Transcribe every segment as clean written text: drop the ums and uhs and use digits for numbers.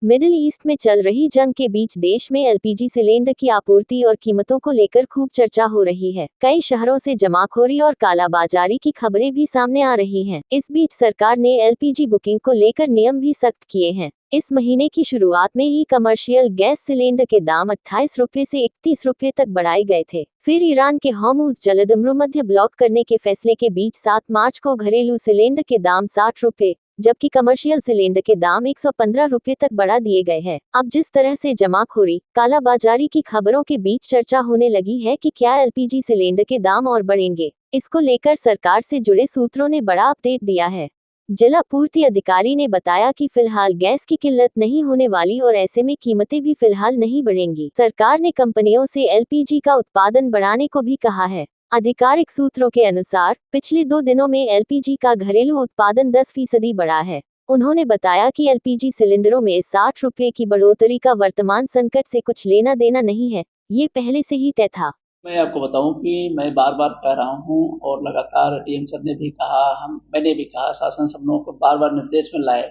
Middle east में चल रही जंग के बीच देश में एलपीजी सिलेंडर की आपूर्ति और कीमतों को लेकर खूब चर्चा हो रही है। कई शहरों से जमाखोरी और कालाबाजारी की खबरें भी सामने आ रही हैं। इस बीच सरकार ने एलपीजी बुकिंग को लेकर नियम भी सख्त किए हैं। इस महीने की शुरुआत में ही कमर्शियल गैस सिलेंडर के दाम 28 रुपये से 31 रुपये तक बढ़ाए गए थे। फिर ईरान के हॉर्मुज़ जलद मध्य ब्लॉक करने के फैसले के बीच 7 मार्च को घरेलू सिलेंडर के दाम 60 रुपये जबकि कमर्शियल सिलेंडर के दाम 115 रुपये तक बढ़ा दिए गए हैं। अब जिस तरह से जमाखोरी, कालाबाजारी की खबरों के बीच चर्चा होने लगी है कि क्या एलपीजी सिलेंडर के दाम और बढ़ेंगे, इसको लेकर सरकार से जुड़े सूत्रों ने बड़ा अपडेट दिया है। जिला पूर्ति अधिकारी ने बताया कि फिलहाल गैस की किल्लत नहीं होने वाली और ऐसे में कीमतें भी फिलहाल नहीं बढ़ेंगी। सरकार ने कंपनियों से एलपीजी का उत्पादन बढ़ाने को भी कहा है। आधिकारिक सूत्रों के अनुसार पिछले 2 दिनों में एलपीजी का घरेलू उत्पादन 10% बढ़ा है। उन्होंने बताया कि एलपीजी सिलेंडरों में 60 रुपये की बढ़ोतरी का वर्तमान संकट से कुछ लेना देना नहीं है, ये पहले से ही तय था। मैं आपको बताऊं कि मैं बार बार कह रहा हूं और लगातार डीएम सर ने भी कहा, मैंने भी कहा, शासन सब लोगों को बार बार निर्देश में लाए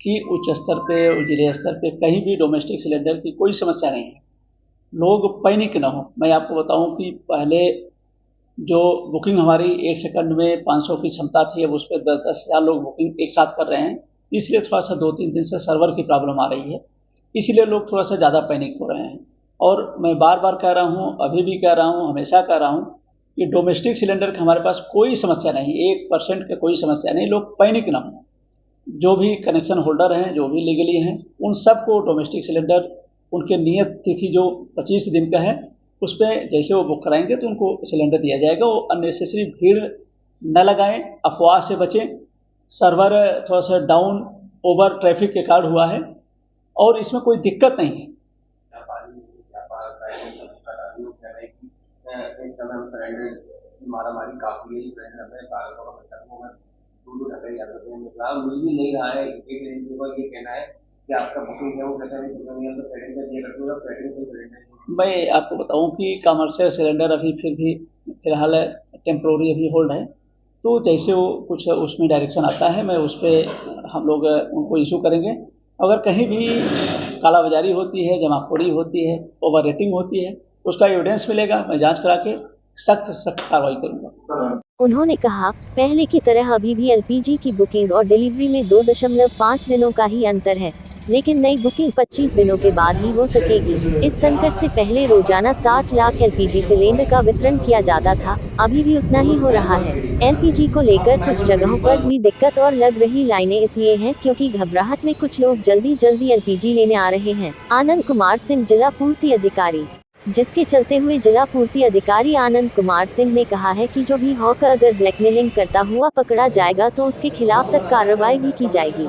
कि उच्च स्तर पे और जिले स्तर पे कहीं भी डोमेस्टिक सिलेंडर की कोई समस्या नहीं है, लोग पैनिक न हो। मैं आपको बताऊं कि पहले जो बुकिंग हमारी 1 सेकंड में 500 की क्षमता थी, अब उस पर 10-10 हज़ार लोग बुकिंग एक साथ कर रहे हैं। इसलिए थोड़ा सा 2-3 दिन से सर्वर की प्रॉब्लम आ रही है, इसलिए लोग थोड़ा सा ज़्यादा पैनिक हो रहे हैं। और मैं बार बार कह रहा हूँ, अभी भी कह रहा हूँ, हमेशा कह रहा हूँ कि डोमेस्टिक सिलेंडर का हमारे पास कोई समस्या नहीं, 1% की कोई समस्या नहीं, लोग पैनिक ना हो। जो भी कनेक्शन होल्डर हैं, जो भी लीगली हैं, उन सबको डोमेस्टिक सिलेंडर उनके नियत तिथि जो 25 दिन का है उस पर जैसे वो बुक कराएंगे तो उनको सिलेंडर दिया जाएगा। वो अननेसेसरी भीड़ न लगाएं, अफवाह से बचें। सर्वर थोड़ा सा डाउन ओवर ट्रैफिक के कारण हुआ है और इसमें कोई दिक्कत नहीं है। मैं आपको बताऊं कि कमर्शियल सिलेंडर अभी फिर भी फिलहाल टेम्प्रोरी अभी होल्ड है, तो जैसे वो कुछ उसमें डायरेक्शन आता है, मैं उस पर हम लोग उनको इशू करेंगे। अगर कहीं भी कालाबाजारी होती है, जमाखोरी होती है, ओवर रेटिंग होती है, उसका एविडेंस मिलेगा, मैं जांच करा के सख्त से सख्त कार्रवाई करूँगा। उन्होंने कहा, पहले की तरह अभी भी एलपीजी की बुकिंग और डिलीवरी में 2.5 दिनों का ही अंतर है, लेकिन नई बुकिंग 25 दिनों के बाद ही हो सकेगी। इस संकट से पहले रोजाना 60 लाख एलपीजी सिलेंडर का वितरण किया जाता था, अभी भी उतना ही हो रहा है। एलपीजी को लेकर कुछ जगहों पर हुई दिक्कत और लग रही लाइनें इसलिए हैं क्योंकि घबराहट में कुछ लोग जल्दी एलपीजी लेने आ रहे हैं। आनंद कुमार सिंह, जिला पूर्ति अधिकारी। जिसके चलते हुए जिला पूर्ति अधिकारी आनंद कुमार सिंह ने कहा है कि जो भी हॉकर अगर ब्लैकमेलिंग करता हुआ पकड़ा जाएगा तो उसके खिलाफ तक कार्रवाई भी की जाएगी।